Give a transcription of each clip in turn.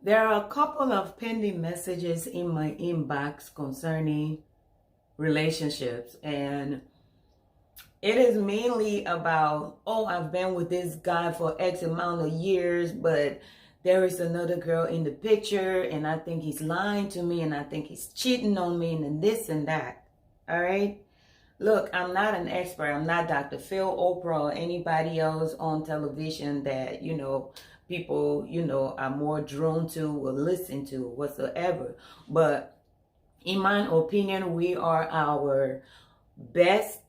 There are a couple of pending messages in my inbox concerning relationships, and it is mainly about, oh, I've been with this guy for X amount of years, but there is another girl in the picture, and I think he's lying to me, and I think he's cheating on me, and this and that. All right? Look, I'm not an expert. I'm not Dr. Phil, Oprah, or anybody else on television that, people, are more drawn to or listen to whatsoever. But in my opinion, we are our best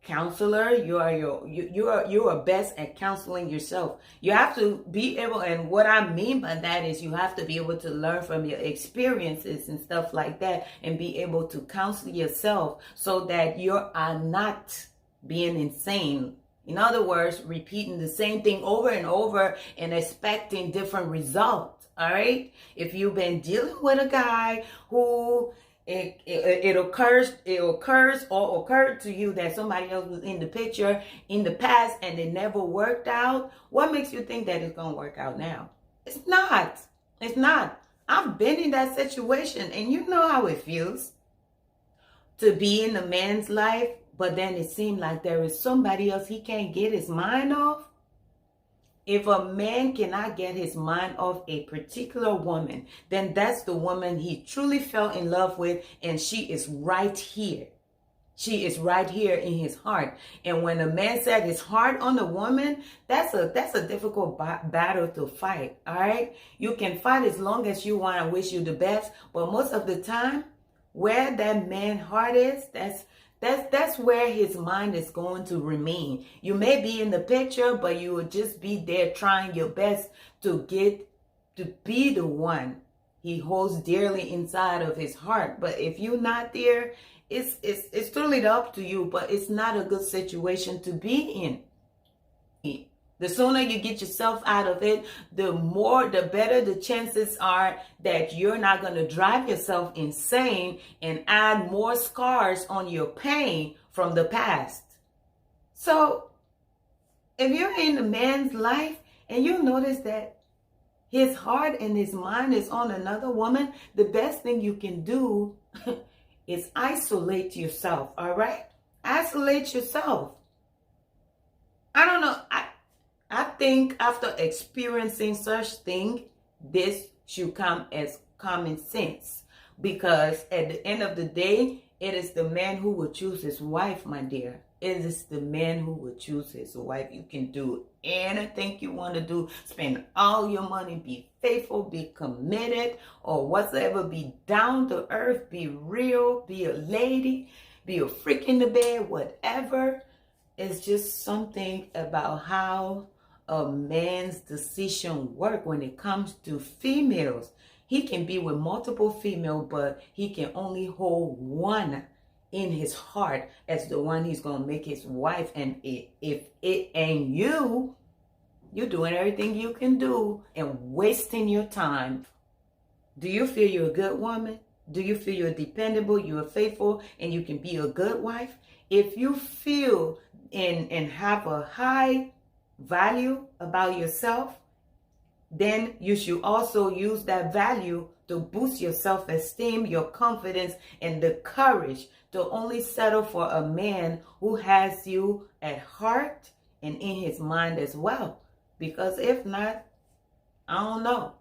counselor. You are best at counseling yourself. You have to be able, and what I mean by that is you have to be able to learn from your experiences and stuff like that, and be able to counsel yourself so that you are not being insane. In other words, repeating the same thing over and over and expecting different results. All right. If you've been dealing with a guy who it occurs or occurred to you that somebody else was in the picture in the past and it never worked out, what makes you think that it's going to work out now? It's not. It's not. I've been in that situation, and you know how it feels to be in a man's life, but then it seemed like there is somebody else he can't get his mind off. If a man cannot get his mind off a particular woman, then that's the woman he truly fell in love with, and she is right here. She is right here in his heart. And when a man set his heart on a woman, that's a difficult battle to fight, all right? You can fight as long as you want. I wish you the best, but most of the time, where that man's heart is, that's where his mind is going to remain. You may be in the picture, but you will just be there trying your best to get to be the one he holds dearly inside of his heart. But if you're not there, it's totally up to you, but it's not a good situation to be in. The sooner you get yourself out of it, the better the chances are that you're not going to drive yourself insane and add more scars on your pain from the past. So if you're in a man's life and you notice that his heart and his mind is on another woman, the best thing you can do is isolate yourself, all right? Isolate yourself. I don't know. I think after experiencing such thing, this should come as common sense. Because at the end of the day, it is the man who will choose his wife, my dear. It is the man who will choose his wife. You can do anything you want to do. Spend all your money. Be faithful. Be committed. Or whatsoever. Be down to earth. Be real. Be a lady. Be a freak in the bed. Whatever. It's just something about how a man's decision work when it comes to females. He can be with multiple females, but he can only hold one in his heart as the one he's going to make his wife. And if it ain't you, you're doing everything you can do and wasting your time. Do you feel you're a good woman? Do you feel you're dependable, you're faithful, and you can be a good wife? If you feel and have a high value about yourself, then you should also use that value to boost your self-esteem, your confidence, and the courage to only settle for a man who has you at heart and in his mind as well. Because if not, I don't know.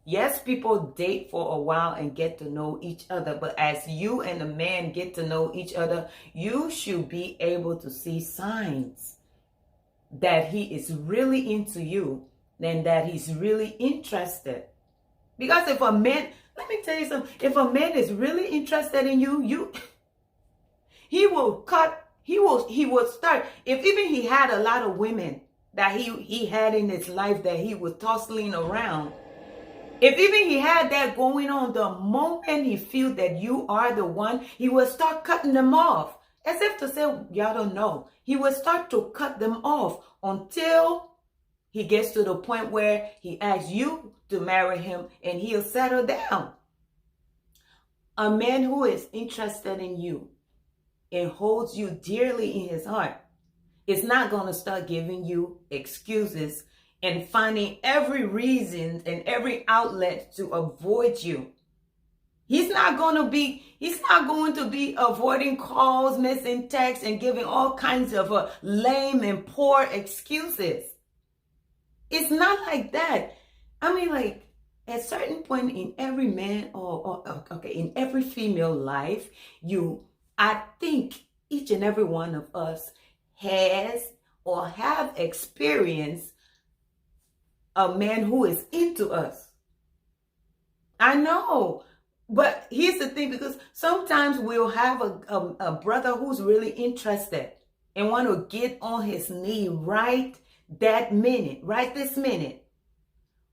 Yes, people date for a while and get to know each other, but as you and the man get to know each other, you should be able to see signs that he is really into you and that he's really interested. Because if a man, let me tell you something, if a man is really interested in you, he will start, if even he had a lot of women that he had in his life that he was tossing around, if even he had that going on, the moment he feels that you are the one, he will start cutting them off. As if to say, y'all don't know. He will start to cut them off until he gets to the point where he asks you to marry him and he'll settle down. A man who is interested in you and holds you dearly in his heart is not going to start giving you excuses and finding every reason and every outlet to avoid you. He's not going to be avoiding calls, missing texts, and giving all kinds of lame and poor excuses. It's not like that. I mean, like, at a certain point in every man in every female life, I think each and every one of us has or have experienced a man who is into us. I know. But here's the thing, because sometimes we'll have a brother who's really interested and want to get on his knee right that minute, right this minute.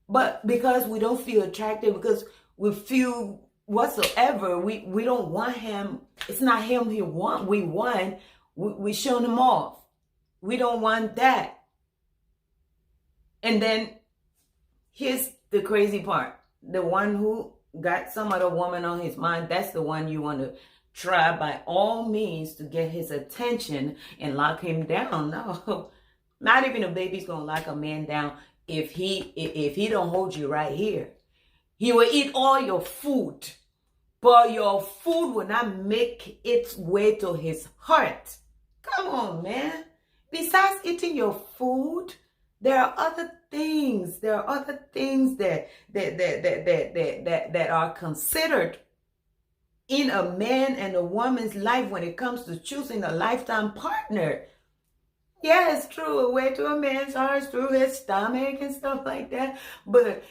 But because we don't feel attracted, because we feel whatsoever, we don't want him. It's not him we want. We shun him off. We don't want that. And then here's the crazy part. The one who got some other woman on his mind, that's the one you want to try by all means to get his attention and lock him down. No, not even a baby's gonna lock a man down if he don't hold you right here. He will eat all your food, but your food will not make its way to his heart. Come on, man. Besides eating your food, there are other things. There are other things that are considered in a man and a woman's life when it comes to choosing a lifetime partner. Yeah, it's true. A way to a man's heart is through his stomach and stuff like that. But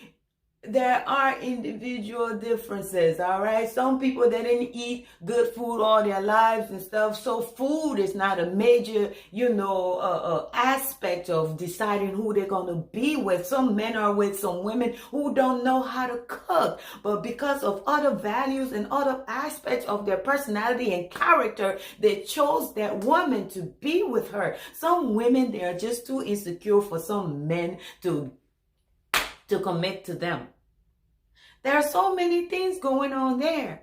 there are individual differences, all right? Some people, they didn't eat good food all their lives and stuff. So food is not a major, aspect of deciding who they're going to be with. Some men are with some women who don't know how to cook. But because of other values and other aspects of their personality and character, they chose that woman to be with her. Some women, they are just too insecure for some men to commit to them. There are so many things going on there.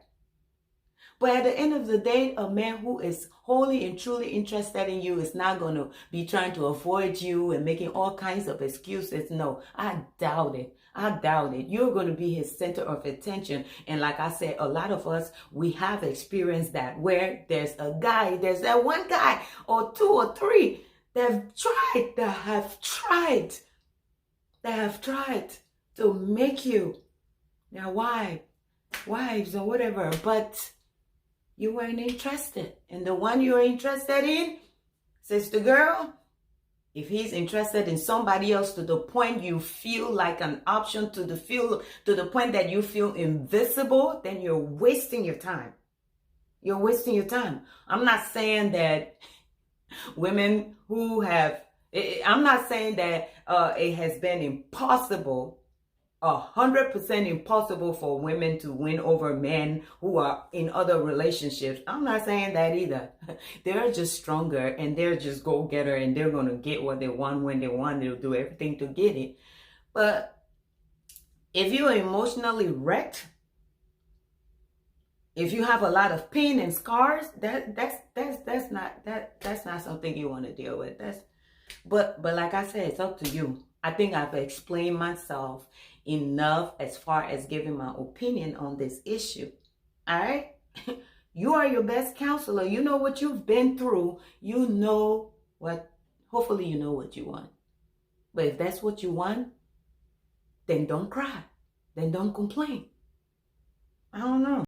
But at the end of the day, a man who is wholly and truly interested in you is not going to be trying to avoid you and making all kinds of excuses. No, I doubt it. I doubt it. You're going to be his center of attention. And like I said, a lot of us, we have experienced that, where there's that one guy or two or three that have tried to make you their wives or whatever, but you weren't interested. And the one you're interested in, sister girl, if he's interested in somebody else to the point you feel like an option, to the point that you feel invisible, then you're wasting your time. You're wasting your time. I'm not saying that women who have, I'm not saying that it has been impossible, 100% impossible for women to win over men who are in other relationships. I'm not saying that either. They're just stronger and they're just go-getter and they're going to get what they want when they want. They'll do everything to get it. But if you're emotionally wrecked, if you have a lot of pain and scars, that's not something you want to deal with. But like I said, it's up to you. I think I've explained myself enough as far as giving my opinion on this issue. All right? You are your best counselor. You know what you've been through. Hopefully you know what you want. But if that's what you want, then don't cry. Then don't complain. I don't know.